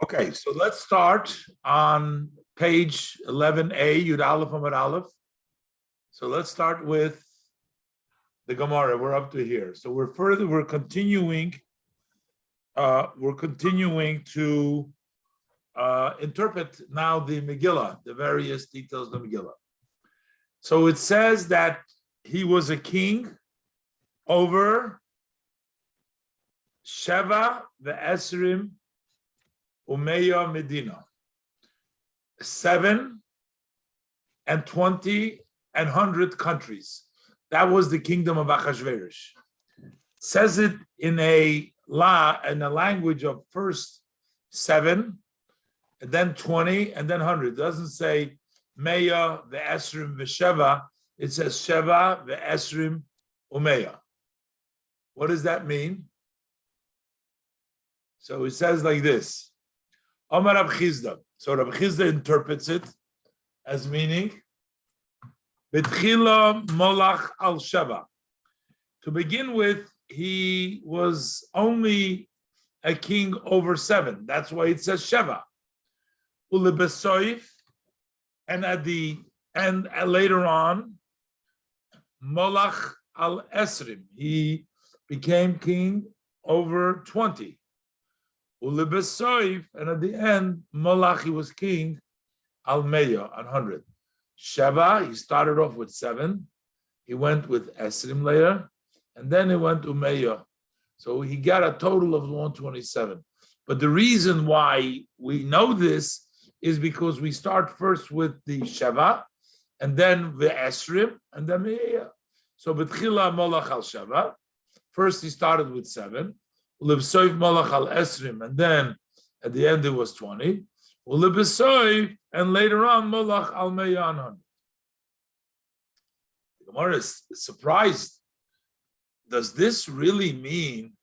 Okay, so let's start on page 11a, Yud Aleph Amud Aleph. So let's start with the Gemara. We're up to here. So we're continuing to interpret now the Megilah, the various details of the Megilah. So it says that he was a king over Sheva ve'esrim Umayya Medina, 7 and 20 and 100 countries. That was the kingdom of Achashverosh. Says it in a language of first 7, and then 20, and then 100. It doesn't say Meya ve'esrim ve'sheva. It says Sheva ve'esrim Umayya. What does that mean? So it says like this. Amar Rabbi Chizda. So Rabbi Chizda interprets it as meaning B'tchila Molach al Sheva. To begin with, he was only a king over 7. That's why it says Sheva. Ulebesoif, and at the end, later on, Molach al Esrim. He became king over 20. Ulebesoif, and at the end, Molach, he was king al Meya, 100. Sheva, he started off with 7. He went with Esrim later, and then he went to Meya. So he got a total of 127. But the reason why we know this is because we start first with the Sheva, and then the Esrim, and then Meya. So B'tchila Molach al Sheva. First he started with 7. Ulebesoif Molach al Esrim, and then at the end it was 20. Ulebesoif, and later on Molach al Meya 100. The Gemara is surprised. Does this really mean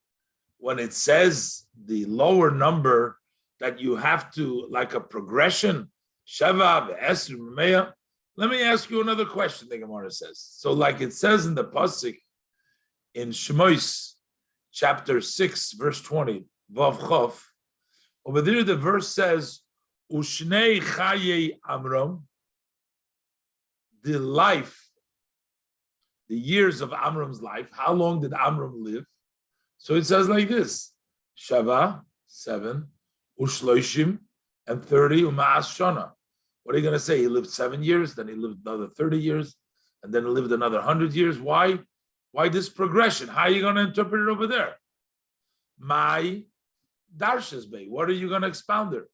when it says the lower number that you have to, like a progression, Sheva, Esrim, Meya? Let me ask you another question, the Gemara says. So like it says in the Pasuk in Shemos, chapter 6, verse 20, Vav Chof, over there the verse says, Ushnei Chaye Amram, the life, the years of Amram's life. How long did Amram live? So it says like this, Sheva, 7, Ushloishim, and 30, Uma'as Shana. What are you going to say? He lived 7 years, then he lived another 30 years, and then he lived another 100 years. Why? Why this progression? How are you going to interpret it over there? My Darshas Bey. What are you going to expound there?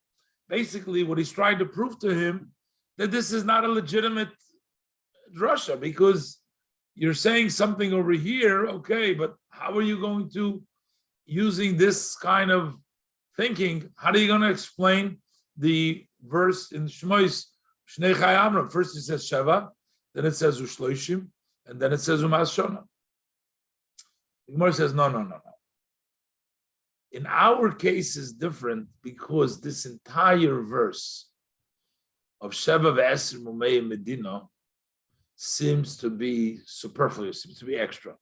Basically, what he's trying to prove to him that this is not a legitimate drasha, because you're saying something over here, okay, but how are you going to, using this kind of thinking, how are you going to explain the verse in Shemos, Shnei Chai Amram? First it says Sheva, then it says Ushloishim, and then it says Umas Shona. The Gemara says, no. In our case is different because this entire verse of Sheva ve'esrim u'meya Medina seems to be superfluous, seems to be extra.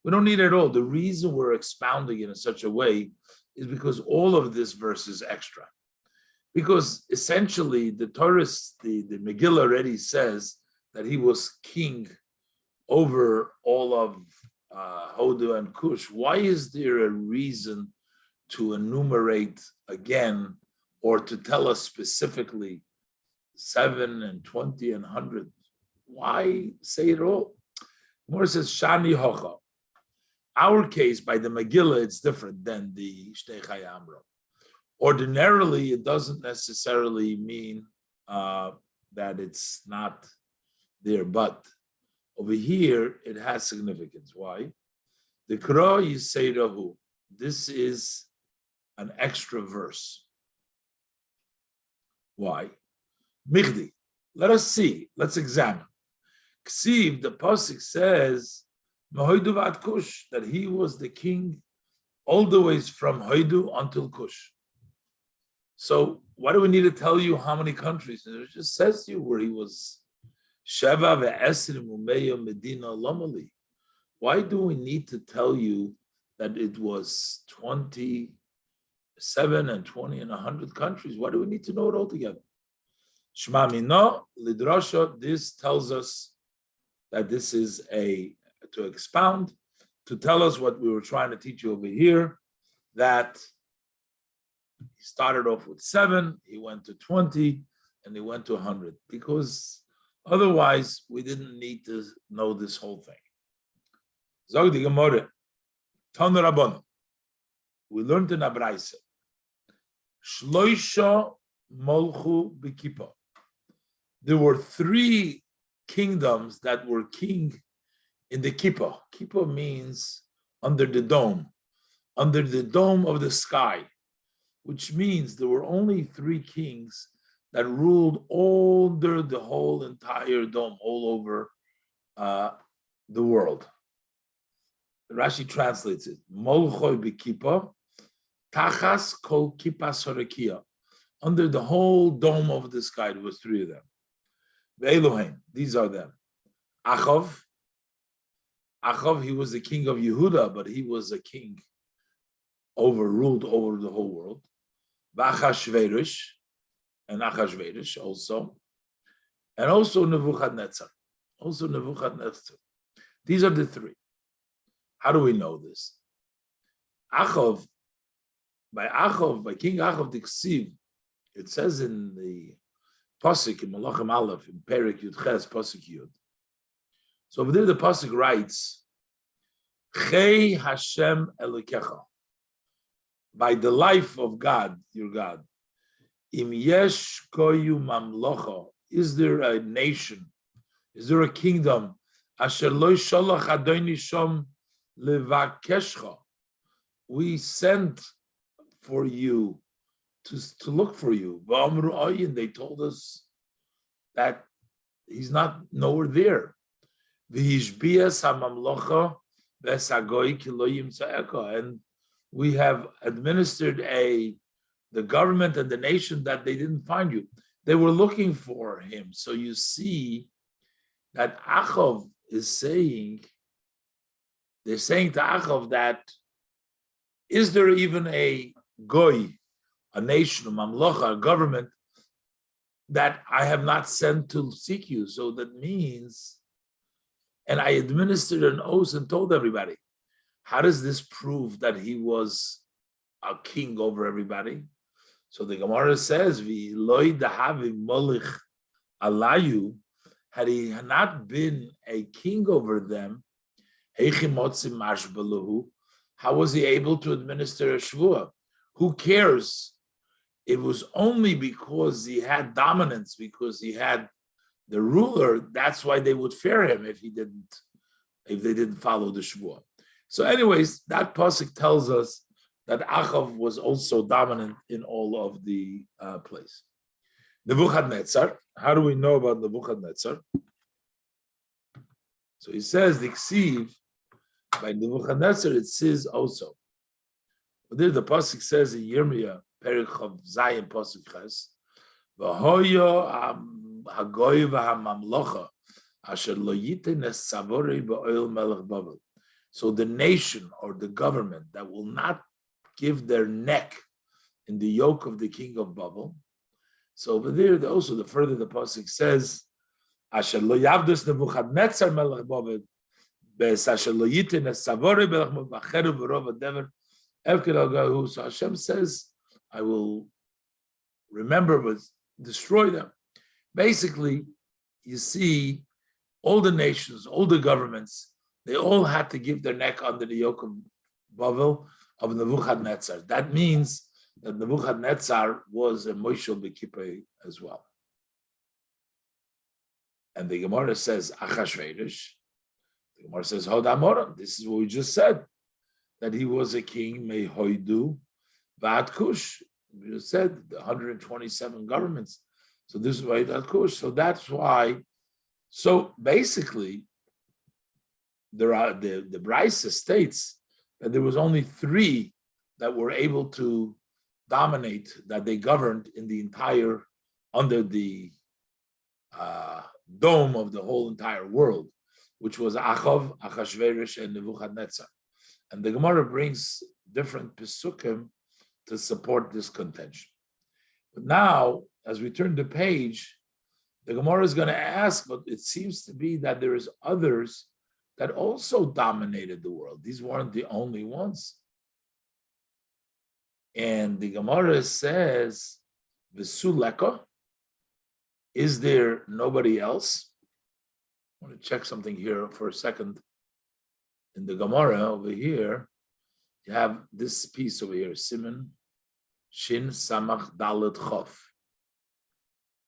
We don't need it at all. The reason we're expounding it in such a way is because all of this verse is extra. Because essentially the Torah, the Megilah already says that he was king over all of Hodu and Kush. Why is there a reason to enumerate again or to tell us specifically 7 and 20 and 100? Why say it all? More says Shani Hocha. Our case by the Megilah, it's different than the Shnei Chai Amram. Ordinarily, it doesn't necessarily mean that it's not there, but over here it has significance. Why? The Kro Yisei. This is an extra verse. Why? Michdi. Let us see. Let's examine. Ksiv, the pasuk says, Mahoidu vat Kush, that he was the king all the way from Hoidu until Kush. So why do we need to tell you how many countries? It just says to you where he was. Sheva ve'esrim u'meya Medina Lomali. Why do we need to tell you that it was 20 7 and 20 and 100 countries. Why do we need to know it all together? Shema Mino Lidrasha, this tells us that this is to expound, to tell us what we were trying to teach you over here, that he started off with 7, he went to 20, and he went to 100, because otherwise we didn't need to know this whole thing. Zog di Gemara, Tanu Rabbanu. We learned in Abraisa, Shloisha Molchu B'Kippah. There were 3 kingdoms that were king in the Kippah. Kippah means under the dome of the sky, which means there were only 3 kings that ruled under the whole entire dome, all over the world. Rashi translates it, Molchoi B'Kippah, Tachas Kol Kippah Sorekia. Under the whole dome of the sky, there was 3 of them. Ve'elohein, these are them. Achav, he was the king of Yehuda, but he was a king ruled over the whole world. V'Achashverosh, and Achashverosh also. And also Nebuchadnezzar. These are the 3. How do we know this? Achav, by King Achav Diksiv, it says in the Pasuk in Malachim Aleph, in Perek Yud Ches, Pasuk Yud. So over there the Pasuk writes, Chei Hashem Elikecha, by the life of God, your God. Im yesh koyu mamlocha, is there a nation, is there a kingdom, asher lo shalach Adoni shom levakeshcha, we sent for you, to look for you. They told us that he's not nowhere there. And we have administered the government and the nation that they didn't find you. They were looking for him. So you see that Achav is saying, they're saying to Achav that, is there even a goy, a nation, a mamlocha, a government that I have not sent to seek you? So that means, and I administered an oath and told everybody. How does this prove that he was a king over everybody? So the Gemara says, "V'loi dahavi molich alayu," had he not been a king over them, how was he able to administer a shvuah? Who cares? It was only because he had dominance, because he had the ruler. That's why they would fear him if they didn't follow the shvuah. So, anyways, that pasuk tells us that Achav was also dominant in all of the place. Nebuchadnezzar. How do we know about Nebuchadnezzar? So he says the Ksiv by Nebuchadnezzar. It says also. But there the pasuk says in Yirmiyah, Perek Chav Zayin pasuk Ches, V'hoyo hagoy v'hamamlocha asher lo yiten es savorei ba'oil melech Bavel. So the nation or the government that will not give their neck in the yoke of the king of Babel. So over there, also the further the pasuk says, "Asher lo yavdus Nebuchadnezzar melech Babel, bes asher lo yiten es savorei melech Bavel v'rov adever evked al gahu." So Hashem says, "I will remember but destroy them." Basically, you see, all the nations, all the governments, they all had to give their neck under the yoke of Bavel, of Nebuchadnezzar. That means that Nebuchadnezzar was a Moshel B'Kippah as well. And the Gemara says, Achashverosh. The Gemara says, Hodamoram. This is what we just said, that he was a king, Mehoidu, Ba'at Kush. We just said the 127 governments. So this is why Ba'at Kush. So that's why. So basically, there are the Brisa states that there was only 3 that were able to dominate, that they governed in the entire, under the dome of the whole entire world, which was Achav, Achashverosh, and Nebuchadnezzar. And the Gemara brings different pesukim to support this contention. But now, as we turn the page, the Gemara is going to ask, but it seems to be that there is others that also dominated the world. These weren't the only ones. And the Gemara says, V'suleka, is there nobody else? I want to check something here for a second. In the Gemara over here, you have this piece over here, Siman, Shin, Samach, Dalet, Chof.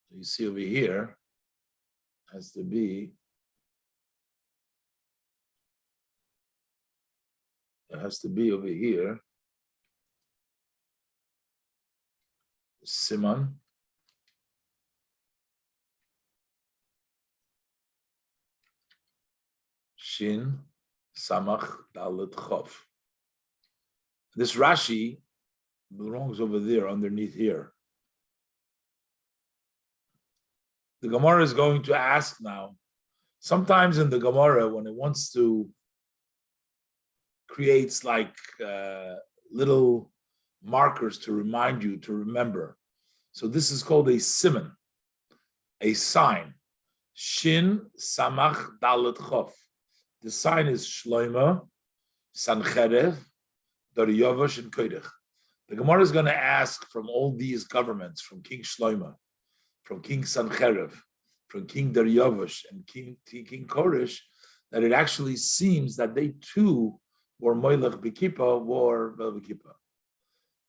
So you see over here, has to be, it has to be over here, Siman, Shin, Samach, Dalet, Chof. This Rashi belongs over there, underneath here. The Gemara is going to ask now, sometimes in the Gemara, when it wants to creates like little markers to remind you to remember. So this is called a siman, a sign. Shin, Samach, Dalet, Chof. The sign is Shloima, Sancherev, Daryovash, and Koidech. The Gemara is going to ask from all these governments, from King Shloima, from King Sancherev, from King Daryovash, and King Koresh, that it actually seems that they too were Moilech B'Kippah, were Vel B'Kippah.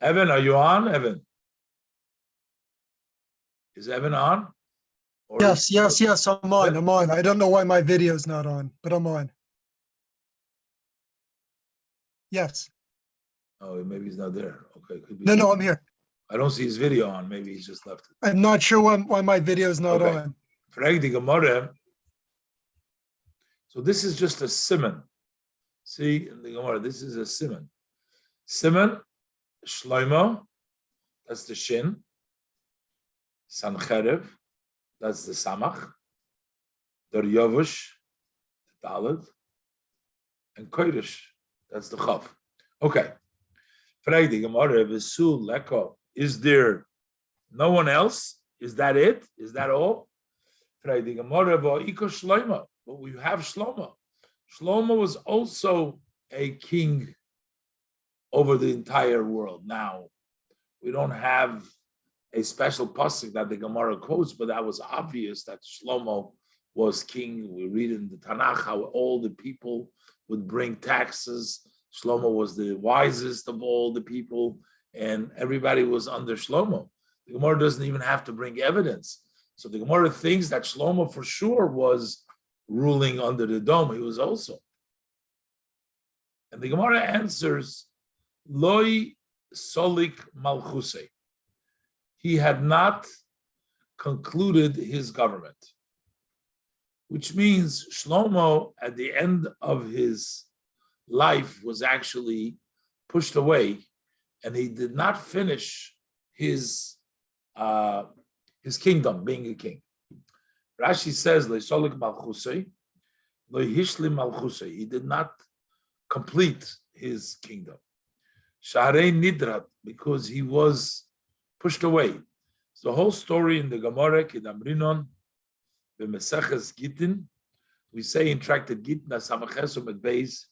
Evan, are you on, Evan? Is Evan on? Or yes, I'm on. I don't know why my video's not on, but I'm on. Yes. Oh, maybe he's not there. Okay, could be. No, I'm here. I don't see his video on. Maybe he's just left it. I'm not sure why my video's not on. Frag the Gemara. So this is just a siman. See, in the Gemara, this is a siman. Siman, Shloimo, that's the Shin. Sancherev, that's the Samach. Daryovush, the Dalet. And Kodesh, that's the Chav. Okay. Frag the Gemara, V'sul Leko. Is there no one else? Is that it? Is that all? Frag the Gemara, V'iko Shloimo. But we have Shlomo. Shlomo was also a king over the entire world. Now, we don't have a special pasuk that the Gemara quotes, but that was obvious that Shlomo was king. We read in the Tanakh how all the people would bring taxes. Shlomo was the wisest of all the people, and everybody was under Shlomo. The Gemara doesn't even have to bring evidence. So the Gemara thinks that Shlomo for sure was ruling under the dome. He was also. And the Gemara answers, Loi solik malchuse. He had not concluded his government, which means Shlomo at the end of his life was actually pushed away, and he did not finish his kingdom, being a king. Rashi says, "Leisolik malchusei, loihishlim malchusei." He did not complete his kingdom. Sharei nidrat, because he was pushed away. So the whole story in the Gemara, Kidamrinon, the Meseches Gitin, we say in Tractate Gitin, Samachesom at Beis.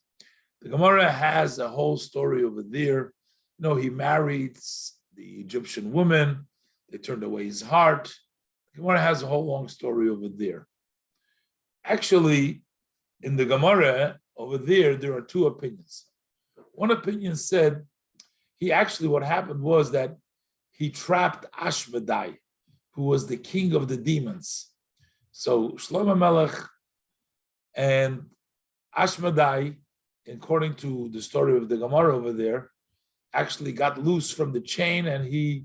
The Gemara has a whole story over there. You know, he married the Egyptian woman. They turned away his heart. The Gemara has a whole long story over there. Actually, in the Gemara over there are two opinions. One opinion said what happened was that he trapped Ashmedai, who was the king of the demons. So Shlomo Melech and Ashmedai, according to the story of the Gemara over there, actually got loose from the chain, and he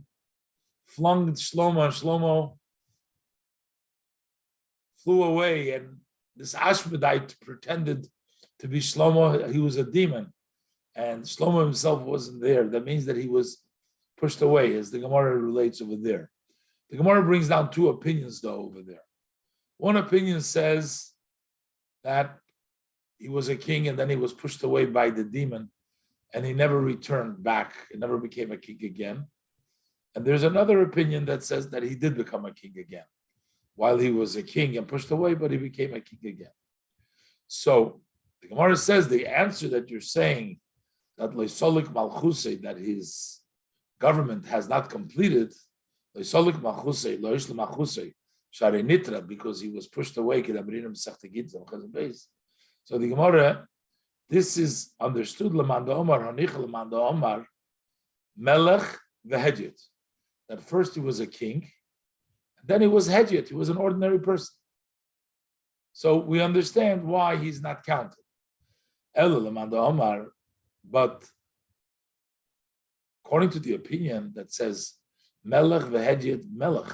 flung Shlomo, and Shlomo flew away, and this Ashmedai pretended to be Shlomo. He was a demon, and Shlomo himself wasn't there. That means that he was pushed away, as the Gemara relates over there. The Gemara brings down two opinions, though, over there. One opinion says that he was a king and then he was pushed away by the demon, and he never returned back. He never became a king again. And there's another opinion that says that he did become a king again while he was a king and pushed away, but he became a king again. So the Gemara says the answer that you're saying that Leisolik Malchusei, that his government has not completed, Leisolik Malchusei, Loish Malchusei, Share Nitra, because he was pushed away. So the Gemara, this is understood Lamanda Omar, Hanich Lamanda Omar, Melech v'Hedjit. That first he was a king, and then he was Hedjit, he was an ordinary person. So we understand why he's not counted. Ela Lamanda Omar, but according to the opinion that says Melech v'Hedjit Melech,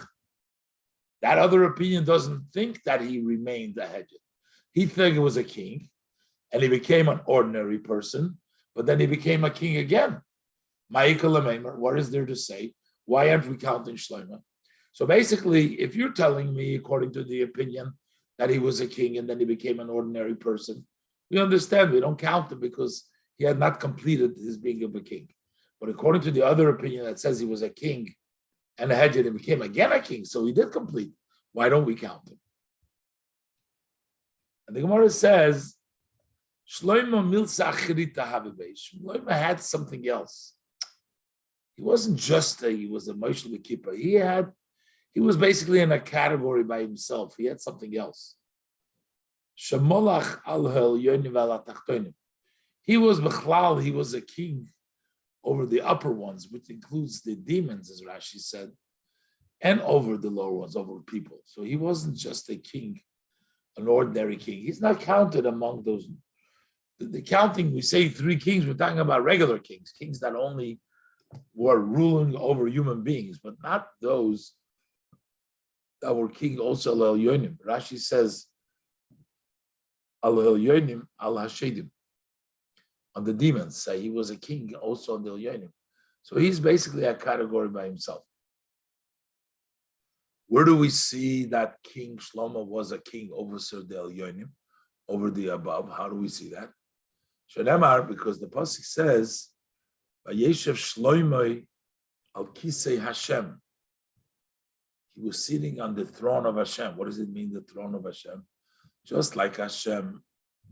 that other opinion doesn't think that he remained a Hedjit. He think it was a king, and he became an ordinary person, but then he became a king again. What is there to say? Why aren't we counting Shlomo? So basically, if you're telling me, according to the opinion, that he was a king and then he became an ordinary person, we understand. We don't count him because he had not completed his being of a king. But according to the other opinion that says he was a king and a Hedjit and became again a king, so he did complete. Why don't we count him? And the Gemara says, Shlomo milsa achrit habebeis. Shlomo had something else. He wasn't just he was a Moshe Kippur. He was basically in a category by himself. He had something else. Shemolach al yonim vel atachtonim. He was Bechlal, he was a king over the upper ones, which includes the demons, as Rashi said, and over the lower ones, over people. So he wasn't just a king, an ordinary king. He's not counted among those. The counting, we say 3 kings, we're talking about regular kings that only were ruling over human beings, but not those that were king also al yonim. Rashi says al yonim al hashedim, on the demons. Say he was a king also on the yonim. So he's basically a category by himself. Where do we see that King Shlomo was a king over the yonim, over the above? How do we see that? Shemar, because the pasuk says, "Vayeshev Shlomo al kisei Hashem." He was sitting on the throne of Hashem. What does it mean, the throne of Hashem? Just like Hashem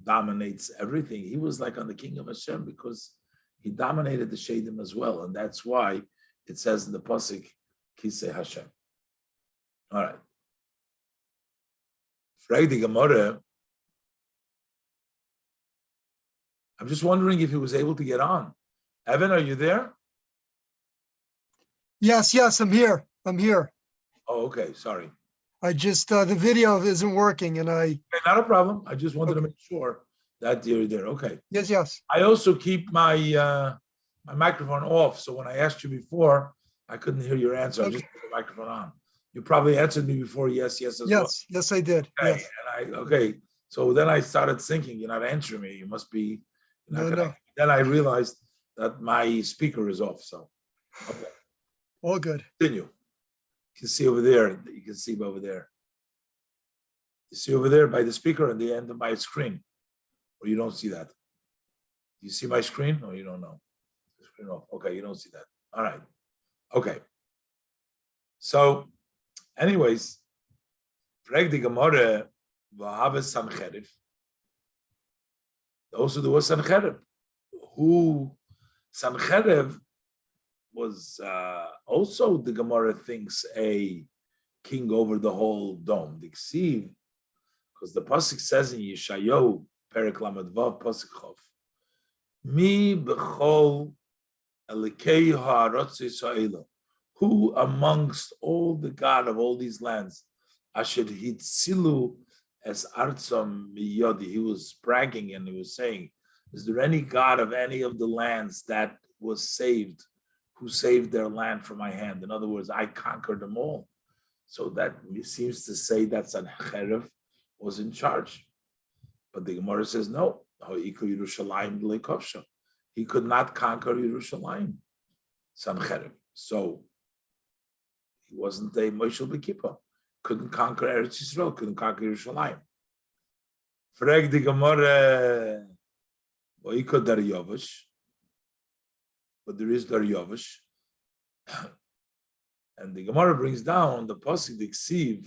dominates everything, he was like on the king of Hashem because he dominated the Shadim as well. And that's why it says in the pasuk, Kisei Hashem. All right. Frag the Gemara. I'm just wondering if he was able to get on. Evan, are you there? Yes, I'm here. Oh, okay. Sorry. I just, the video isn't working and Okay, not a problem. I just wanted to make sure that you're there. Okay. Yes. I also keep my my microphone off. So when I asked you before, I couldn't hear your answer. I just put the microphone on. You probably answered me before, yes as well. Yes, I did. Okay. Yes. And so then I started thinking, you're not answering me. You must be not No. Then I realized that my speaker is off. So okay. All good. Continue. You can see over there. You can see over there. You see over there by the speaker at the end of my screen. Or you don't see that? You see my screen? Or you don't know? The screen off. Okay, you don't see that. All right. Okay. So, anyways, frag the Gemara v'have Sancherif. Also, there was Sancherif. Who Sancherif was also, the Gemara thinks, a king over the whole dome. The Ksiv, because the pasuk says in Yeshayahu, Perek Lamed Vav, pasuk Chof, Mi b'chol elikei ha'aretz Yisrael, who amongst all the God of all these lands, asher hitzilu es artzam miyodi, he was bragging and he was saying, is there any God of any of the lands that was saved, who saved their land from my hand? In other words, I conquered them all. So that seems to say that Sancherif was in charge. But the Gemara says, no, he could not conquer Yerushalayim, Sancherif. So he wasn't a Moshe B'Kippur. Couldn't conquer Eretz Yisrael, couldn't conquer Yerushalayim. Frag the Gemara, but there is Daryavish. And the Gemara brings down the pasuk the Ksiv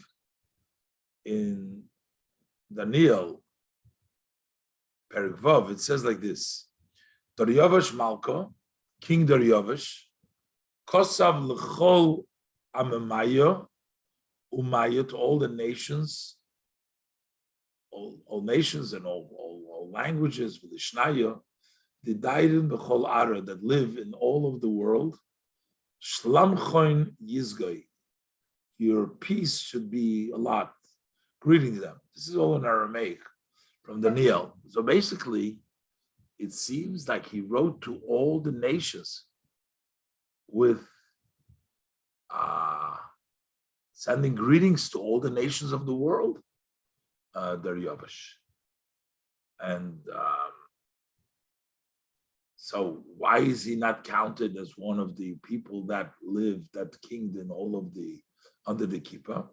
in Daniel, Perek Vav. It says like this: Daryavish Malka, King Daryavish, Kosav l'chol amemaya umaya, to all the nations, all nations and all languages, with the Shnaya, the Dairin b'chol ara, that live in all of the world. Shlamchoin Yizgai, your peace should be a lot. Greeting them. This is all in Aramaic from Daniel. So basically, it seems like he wrote to all the nations with sending greetings to all the nations of the world, Daryavish. And so why is he not counted as one of the people that lived, that kinged in all of the, under the kippah?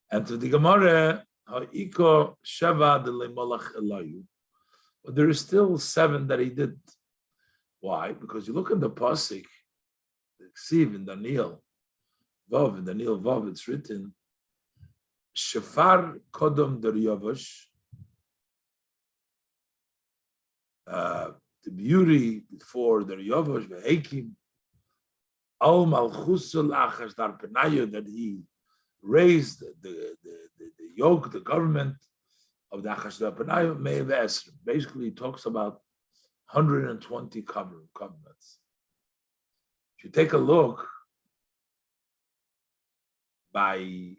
And to the Gemara, Iko Sheva de Lemolach Elayu, but there is still 7 that he did. Why? Because you look in the pasuk, the Ksiv in Daniel Vav, it's written, Shefar Kodom Daryavish, the beauty before Daryavish, Ve'ekim, Al Malchusul Achash Dar Penayu, that he raised the yoke, the government of the Achash Dar Penayu, Me'ev Esrim. Basically, he talks about 120 covenants. If you take a look by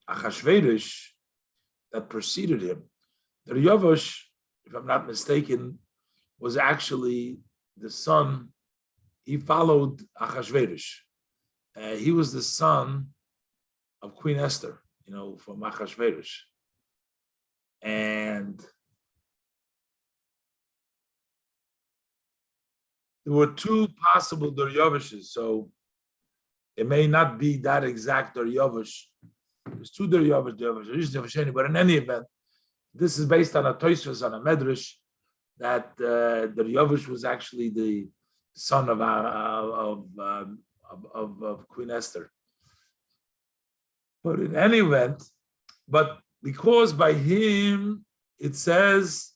Achashverosh that preceded him, Daryavish, if I'm not mistaken, was actually the son. He followed Achashverosh. He was the son of Queen Esther, from Achashverosh. And there were 2 possible Daryavishes, so it may not be that exact Daryavish. There's 2 Daryavish, but in any event, this is based on a Tosfos, on a Medrash, that Daryavish was actually the son of Queen Esther. But in any event, because by him it says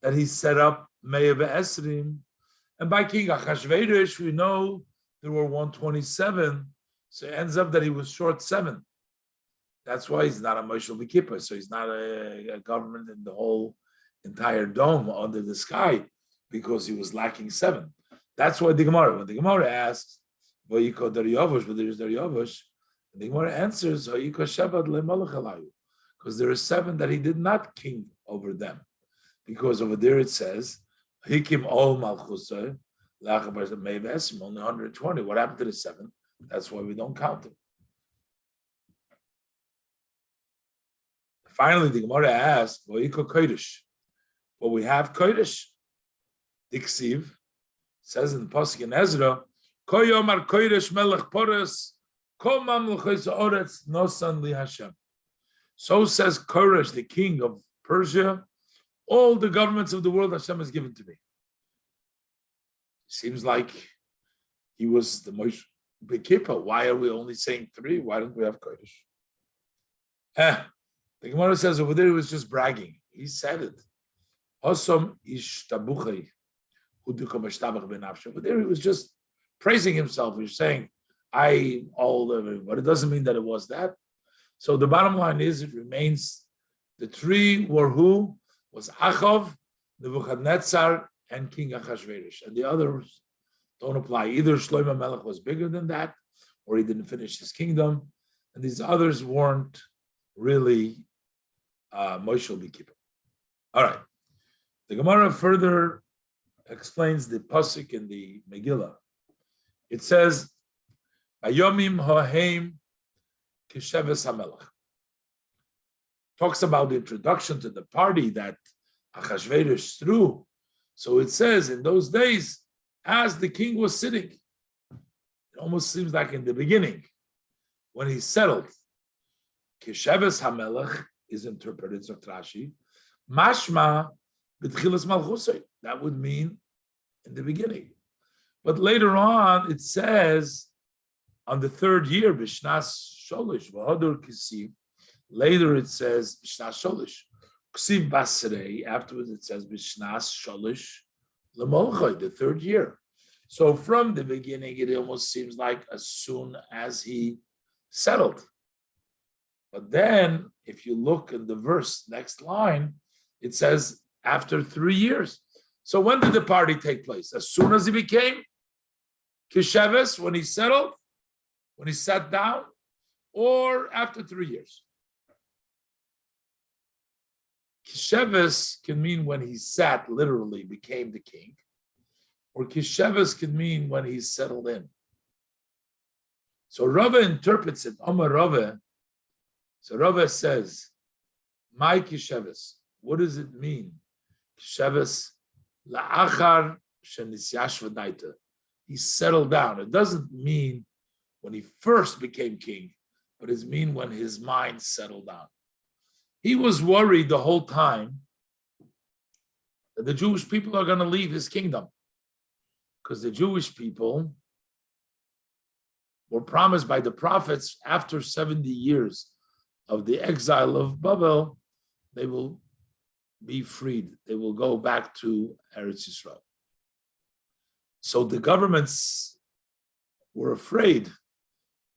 that he set up Me'ev Esrim, and by King Achashverosh we know there were 127, so it ends up that he was short 7. That's why he's not a Moshel B'Kippah, so he's not a government in the whole entire dome under the sky, because he was lacking 7. That's why when the Gemara asks, Vayiko Daryavish, but there is Daryavish, and the Gemara answers, Vayiko Shevad le'malach alayu, because there are 7 that he did not king over them, because over there it says, Hikim ol malchusay, only 120. What happened to the 7? That's why we don't count them. Finally, the Gemara asked, Vayiko Kodesh. Well, we have Kodesh. Diksiv says in the Pasuk in Ezra, Koyomar Kodesh Melech Poras, Ko Mamluchos Oretz Nosan Li Hashem. So says Koresh, the king of Persia, all the governments of the world Hashem has given to me. Seems like he was the most big keeper. Why are we only saying 3? Why don't we have Kodesh? The Gemara says over there he was just bragging. He said it. Over there he was just praising himself. He was saying, but it doesn't mean that it was that. So the bottom line is, it remains, the 3 were who? Was Achav, Nebuchadnezzar, and King Achashverosh. And the others don't apply. Either Shlomo Melech was bigger than that, or he didn't finish his kingdom. And these others weren't really Moshel B'Kippah. All right. The Gemara further explains the pasuk in the Megilah. It says, "Ayomim hoheim kisheves hamelach." Talks about the introduction to the party that Achashverosh threw. So it says, in those days, as the king was sitting, it almost seems like in the beginning, when he settled, kisheves hamelach is interpreted as Rashi, mashma. That would mean in the beginning. But later on, it says on the third year, Bishnas Sholish, Vahadur Kisiv. Later it says Bishnas Sholish. Ksiv Basrei. Afterwards it says Bishnas Sholish Lemolchai, the third year. So from the beginning, it almost seems like as soon as he settled. But then, if you look in the verse, next line, it says after 3 years. So when did the party take place? As soon as he became Kisheves, when he settled, when he sat down, or after 3 years? Kisheves can mean when he sat, literally became the king, or Kisheves can mean when he settled in. So Rava interprets it, Omar Rava. So Rava says, my Kisheves, what does it mean? Kisheves, la'achar shenisyash v'daita. He settled down. It doesn't mean when he first became king, but it means when his mind settled down. He was worried the whole time that the Jewish people are going to leave his kingdom, because the Jewish people were promised by the prophets after 70 years of the exile of Babel, they will be freed. They will go back to Eretz Yisrael. So the governments were afraid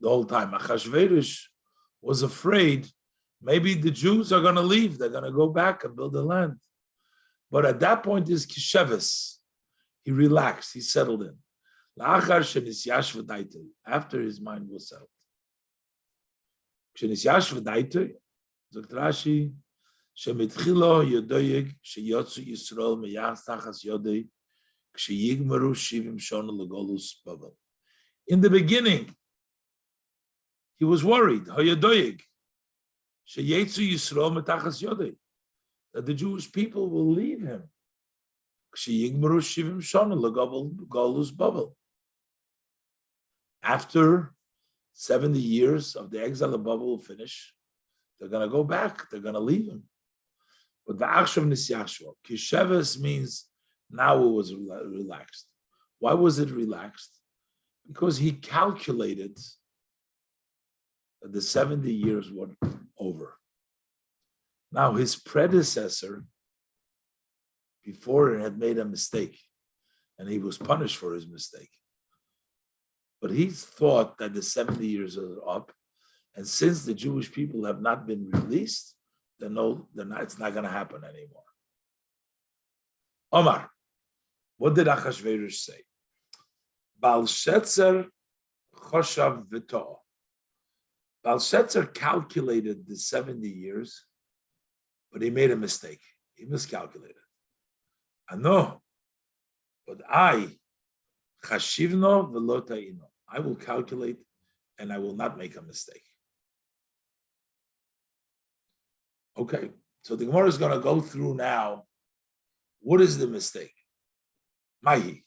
the whole time. Achashverosh was afraid maybe the Jews are going to leave. They're going to go back and build the land. But at that point, is Kisheves. He relaxed. He settled in. After his mind was settled. Sagt Rashi, שמתחילו יודויג שיוצאו ישראל מיחס תחת יודי כשיגמרו 70 שנה לגולוס בבל. In the beginning, he was worried, היודויג, שיצאו ישראל מתחת יודי, that the Jewish people will leave him. כשיגמרו 70 שנה לגולוס בבל. After 70 years of the exile of Babel will finish, they're going to go back, they're going to leave him. But the Akshav Nisyashua, Kisheves means now it was relaxed. Why was it relaxed? Because he calculated that the 70 years were over. Now his predecessor, before, had made a mistake, and he was punished for his mistake. But he thought that the 70 years are up, and since the Jewish people have not been released, then it's not going to happen anymore. Omar, what did Achashverosh say? Balshetzer choshav v'to. Balshetzer calculated the 70 years, but he made a mistake. He miscalculated. Ano, but I, chashivno v'lo ta'ino. I will calculate and I will not make a mistake. Okay, so the Gemara is going to go through now. What is the mistake? Mahi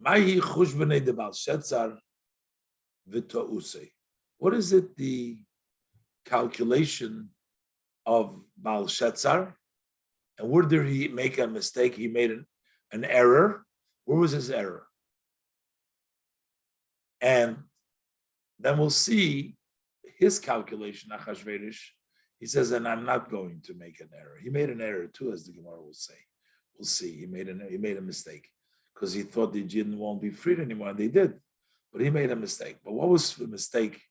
chushbnei de Balshetzar v'to'usei. What is it? The calculation of Balshetzar, and where did he make a mistake? He made an error. Where was his error? And then we'll see his calculation, Achashverosh. He says, and I'm not going to make an error. He made an error too, as the Gemara will say. We'll see. He made a mistake because he thought the Jinn won't be freed anymore, and they did. But he made a mistake. But what was the mistake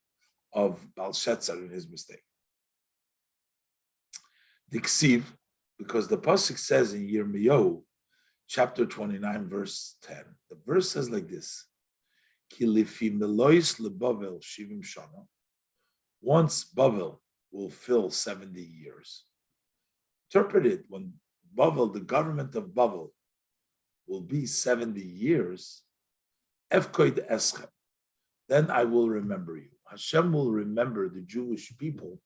of Balshetzar in his mistake? The Ksiv, because the pasuk says in Yirmiyahu, chapter 29, verse 10, the verse says like this: Ki lifi melois lebavel shivim shana. Once Bavel will fill 70 years. Interpreted, when Bavel, the government of Bavel, will be 70 years, Efkoid Eschem, then I will remember you. Hashem will remember the Jewish people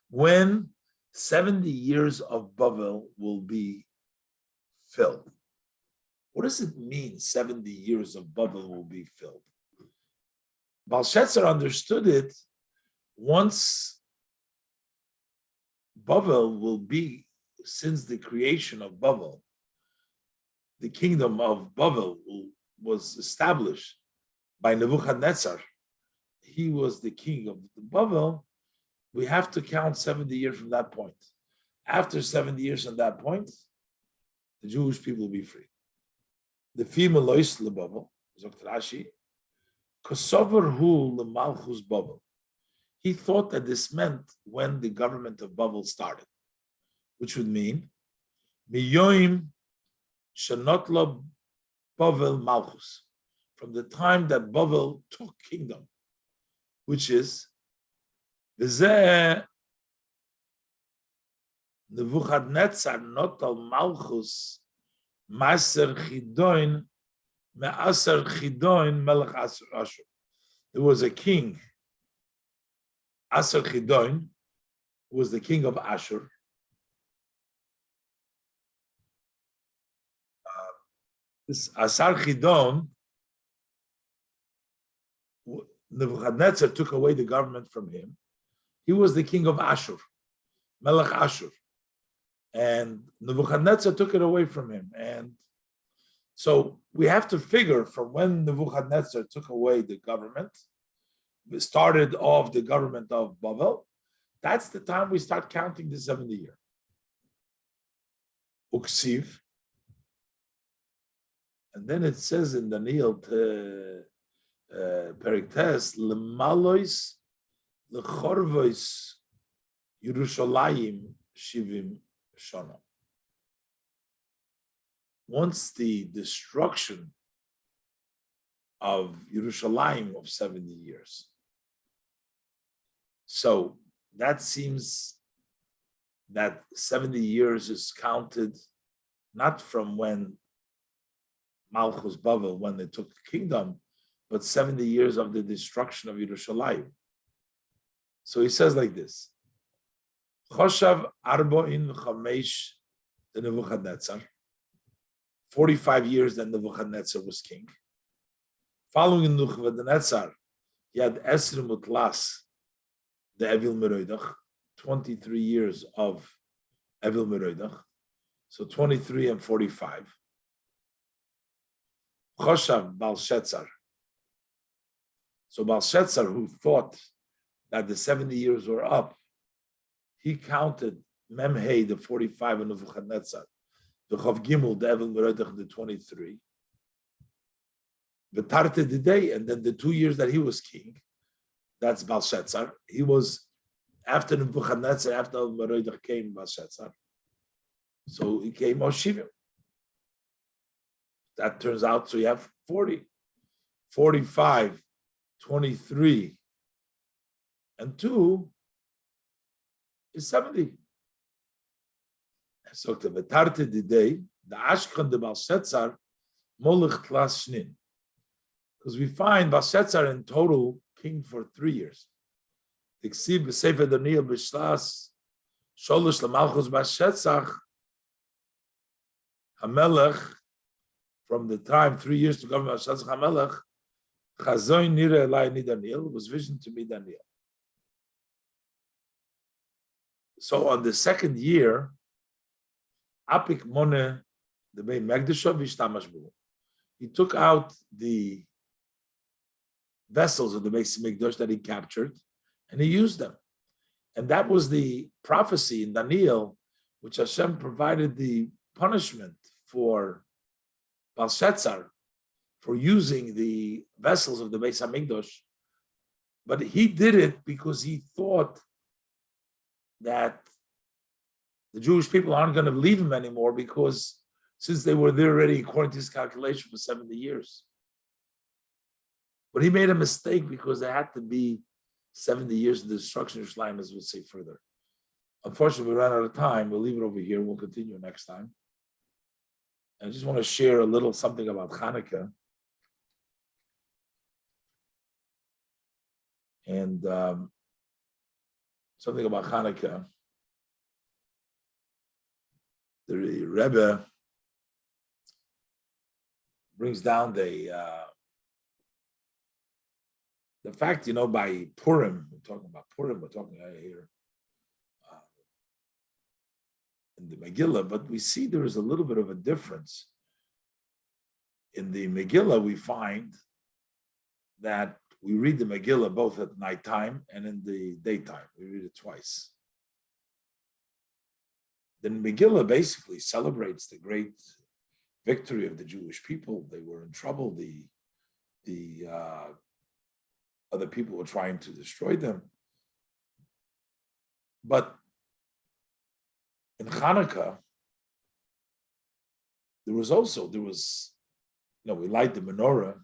when 70 years of Bavel will be filled. What does it mean, 70 years of Bavel will be filled? Balshetzar understood it once Bavel will be, since the creation of Bavel, the kingdom of Bavel will was established by Nebuchadnezzar, he was the king of the Babel, we have to count 70 years from that point. After 70 years from that point, the Jewish people will be free. The female lois lebabel, Dr. Rashi, kosover hu lemalchus Babel. He thought that this meant when the government of Babel started, which would mean miyoim shenotla Babel malchus, from the time that Babel took kingdom, which is v'zeh Nebuchadnezzar notal malchus maser chidoin me'aser chidoin melech Ashur. There was a king, Aser Chidoin, who was the king of Ashur. This Asar Chidon, Nebuchadnezzar took away the government from him. He was the king of Ashur, Melech Ashur. And Nebuchadnezzar took it away from him. And so we have to figure from when Nebuchadnezzar took away the government, we started off the government of Babel, that's the time we start counting the 70 year. Uksiv. And then it says in Daniel, Periktes, Lemalois, Lechorvois, Yerushalayim, Shivim, Shana. Once the destruction of Yerushalayim of 70 years. So that seems that 70 years is counted not from when Malchus Babel, when they took the kingdom, but 70 years of the destruction of Yerushalayim. So he says like this: Choshav Arbo'in Chamesh the Nebuchadnezzar, 45 years that Nebuchadnezzar was king. Following Nebuchadnezzar, he had Esrim Utlas, the Evil Meroidach, 23 years of Evil Meroidach, so 23 and 45. Choshav Balshetzar. So Balshetzar, who thought that the 70 years were up, he counted Memhei, the 45, and Nebuchadnezzar, the Chav Gimel, the Evil Meroidach, the 23. The Tarte the day, and then the 2 years that he was king, that's Balshetzar. He was after Nebuchadnezzar, after Meroidach came Balshetzar. So he came Oshivim. That turns out, so you have 40, 45, 23, and 2 is 70. So the Tarte the day, the Ashkan de Balshetzar, Molech Tlas Shnin. Because we find Balshetzar in total king for 3 years. Iksib b'sefer Daniel b'shlas sholosh l'malchus Balshetzar Hamelech, from the time 3 years to govern Balshetzar Hamelech, Chazoin nira elai ni Daniel, was vision to me Daniel. So on the 2nd year, Apik Mone, the main Megdashav Vishtamash Bu, he took out the vessels of the Beis Mikdash that he captured, and he used them. And that was the prophecy in Daniel, which Hashem provided the punishment for Balshetzar for using the vessels of the Beis Hamikdash. But he did it because he thought that the Jewish people aren't going to leave him anymore, because since they were there already, according to his calculation, for 70 years. But he made a mistake, because there had to be 70 years of the destruction of Yerushalayim, as we'll say further. Unfortunately, we ran out of time. We'll leave it over here. We'll continue next time. And I just want to share a little something about Hanukkah. And something about Hanukkah. The Rebbe brings down the fact, by Purim, we're talking about Purim, we're talking here in the Megilah, but we see there is a little bit of a difference in the Megillah, we find that we read the Megillah both at nighttime and in the daytime. We read it twice. The Megillah basically celebrates the great victory of the Jewish people. They were in trouble. The other people were trying to destroy them. But in Hanukkah, we light the menorah,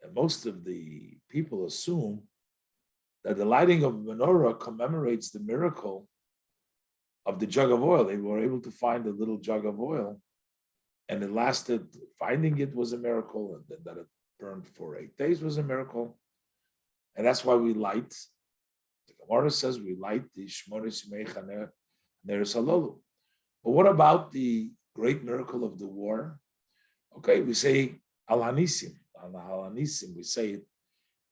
and most of the people assume that the lighting of the menorah commemorates the miracle of the jug of oil. They were able to find a little jug of oil, and it lasted. Finding it was a miracle, and that it burned for 8 days was a miracle, and that's why we light. The Gemara says we light the Shmoris Meichaner Neres Halolu. But what about the great miracle of the war? Okay, we say Al Hanisim. Al Hanisim, we say it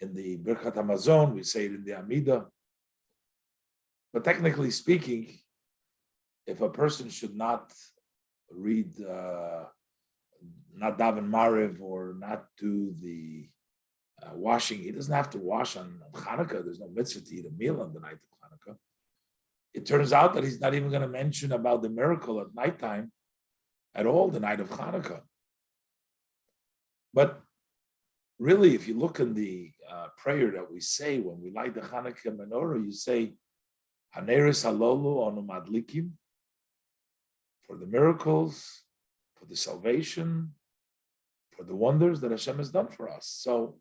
in the Birkat Hamazon, we say it in the Amidah. But technically speaking, if a person should not read, not daven Mariv or not do the washing, he doesn't have to wash on Hanukkah. There's no mitzvah to eat a meal on the night of Hanukkah. It turns out that he's not even going to mention about the miracle at nighttime at all, the night of Hanukkah. But really, if you look in the prayer that we say when we light the Hanukkah menorah, you say, Haneres halolu onu madlikim, for the miracles, for the salvation, for the wonders that Hashem has done for us. So,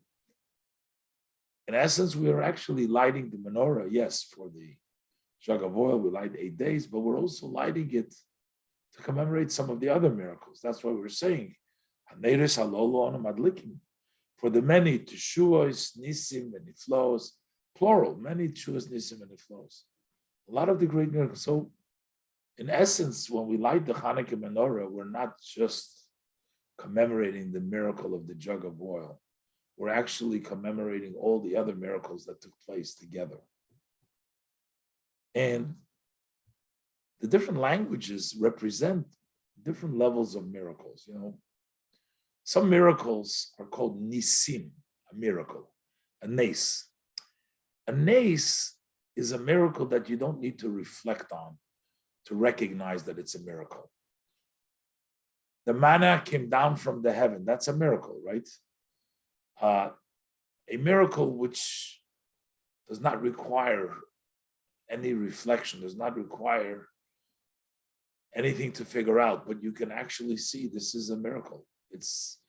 in essence, we are actually lighting the menorah, yes, for the jug of oil, we light 8 days, but we're also lighting it to commemorate some of the other miracles. That's why we're saying, Haneres halolu onu madlikim, for the many teshuos, nisim, and niflos, plural, many teshuos, nisim, and niflos. A lot of the great miracles. So, in essence, when we light the Hanukkah menorah, we're not just commemorating the miracle of the jug of oil. We're actually commemorating all the other miracles that took place together. And the different languages represent different levels of miracles. You know, some miracles are called nisim, a miracle, a nes. A nes is a miracle that you don't need to reflect on to recognize that it's a miracle. The manna came down from the heaven. That's a miracle, right? A miracle which does not require any reflection, does not require anything to figure out, but you can actually see this is a miracle. It's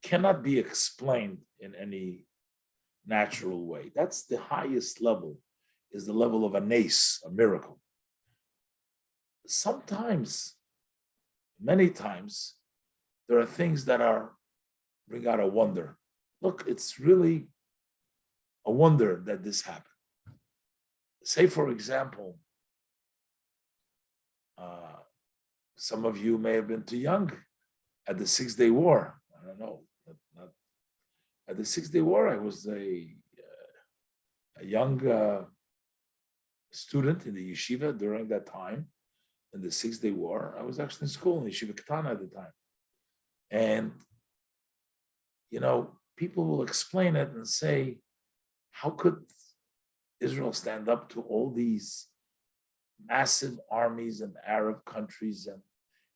cannot be explained in any natural way. That's the highest level, is the level of a nes, a miracle. Sometimes, many times, there are things that bring out a wonder. Look, it's really a wonder that this happened. Say, for example, some of you may have been too young at the 6-Day War. I don't know. At the 6-Day War, I was a young student in the yeshiva during that time. In the 6-Day War, I was actually in school in Yeshiva Ketana at the time. And, you know, people will explain it and say, how could Israel stand up to all these massive armies and Arab countries and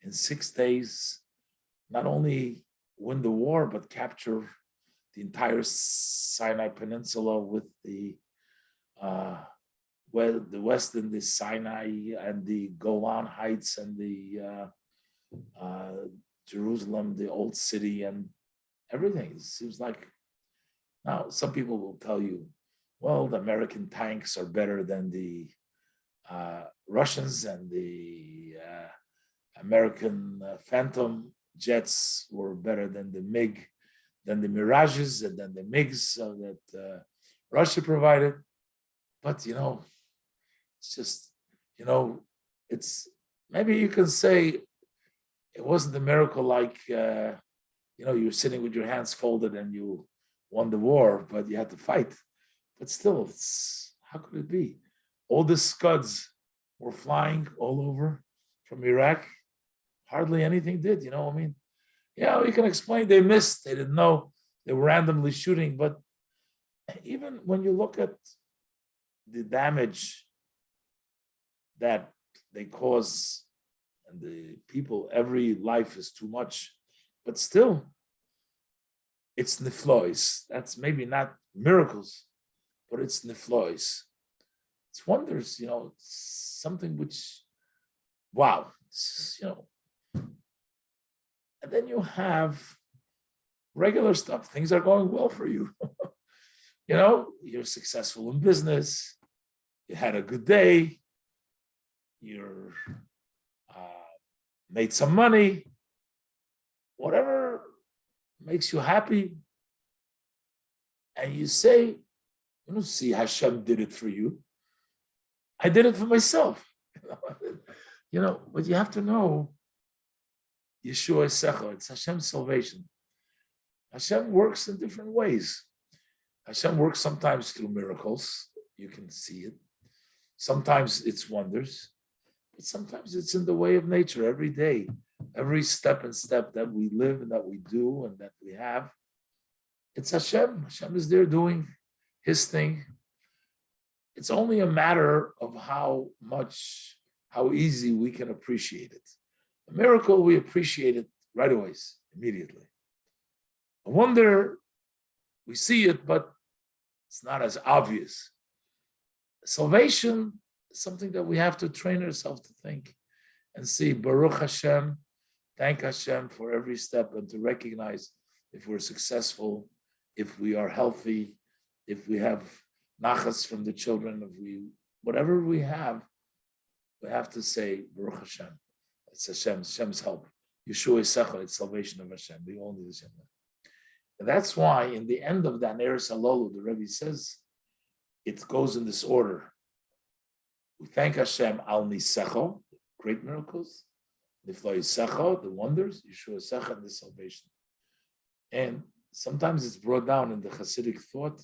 in 6 days, not only win the war, but capture the entire Sinai Peninsula with the west in the Sinai and the Golan Heights and the Jerusalem, the old city, and everything. It seems like, now some people will tell you, well, the American tanks are better than the Russians, and the American Phantom jets were better than the MiG, than the Mirages, and then the MiGs that Russia provided. But, you know, it's just, you know, it's, maybe you can say it wasn't a miracle like, you know, you're sitting with your hands folded and you won the war, but you had to fight. But still, it's, how could it be? All the Scuds were flying all over from Iraq. Hardly anything did, you know what I mean? Yeah, you can explain they missed, they didn't know, they were randomly shooting. But even when you look at the damage that they cause and the people, every life is too much, but still, it's niflois. That's maybe not miracles, but it's niflois. It's wonders, it's something which, wow, and then you have regular stuff. Things are going well for you. You're successful in business. You had a good day. You're made some money. Whatever makes you happy. And you say, you don't see Hashem did it for you. I did it for myself. But you have to know Yeshua Secha, it's Hashem's salvation. Hashem works in different ways. Hashem works sometimes through miracles. You can see it. Sometimes it's wonders. But sometimes it's in the way of nature every day. Every step and step that we live and that we do and that we have. It's Hashem. Hashem is there doing his thing. It's only a matter of how easy we can appreciate it. A miracle, we appreciate it right away, immediately. A wonder, we see it, but it's not as obvious. Salvation is something that we have to train ourselves to think and see, Baruch Hashem, thank Hashem for every step, and to recognize if we're successful, if we are healthy, if we have nachas from the children, whatever we have to say, Baruch Hashem. It's Hashem's help. Yeshua Secha, it's salvation of Hashem. We all need Hashem. And that's why in the end of the Aneres Halolu, the Rebbe says, it goes in this order. We thank Hashem al Nisecho, great miracles, Nifloi Secho, the wonders, Yeshua Secha, and the salvation. And sometimes it's brought down in the Hasidic thought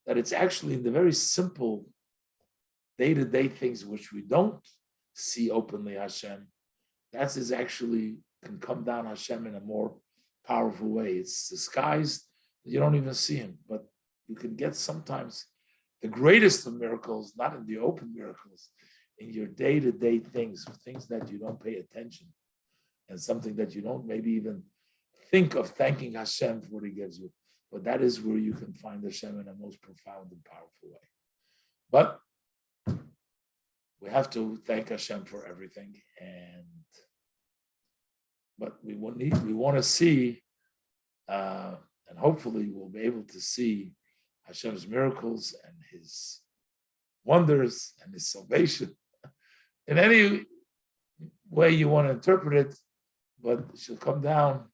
that it's actually in the very simple day-to-day things which we don't see openly Hashem. That is actually can come down Hashem in a more powerful way. It's disguised, you don't even see him, but you can get sometimes the greatest of miracles, not in the open miracles, in your day-to-day things that you don't pay attention, and something that you don't maybe even think of thanking Hashem for what he gives you. But that is where you can find Hashem in a most profound and powerful way. But we have to thank Hashem for everything, but we want to see, and hopefully we'll be able to see Hashem's miracles and his wonders and his salvation in any way you want to interpret it, but it should come down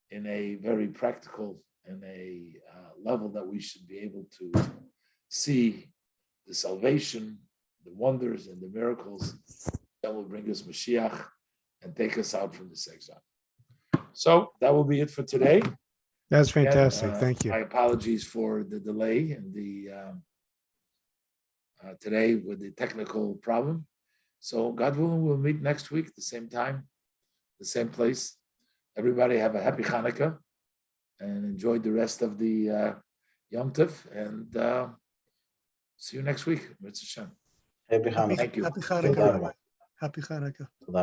in a very practical, in a level that we should be able to see the salvation, the wonders and the miracles that will bring us Mashiach and take us out from this exile. So that will be it for today. That's fantastic. Thank you. My apologies for the delay and the today with the technical problem. So God willing, we'll meet next week, the same time, the same place. Everybody have a happy Hanukkah and enjoy the rest of the Yom Tov, and see you next week. Mitzvah Shem. Happy Hanukkah. Thank you. Happy Hanukkah. Happy Hanukkah.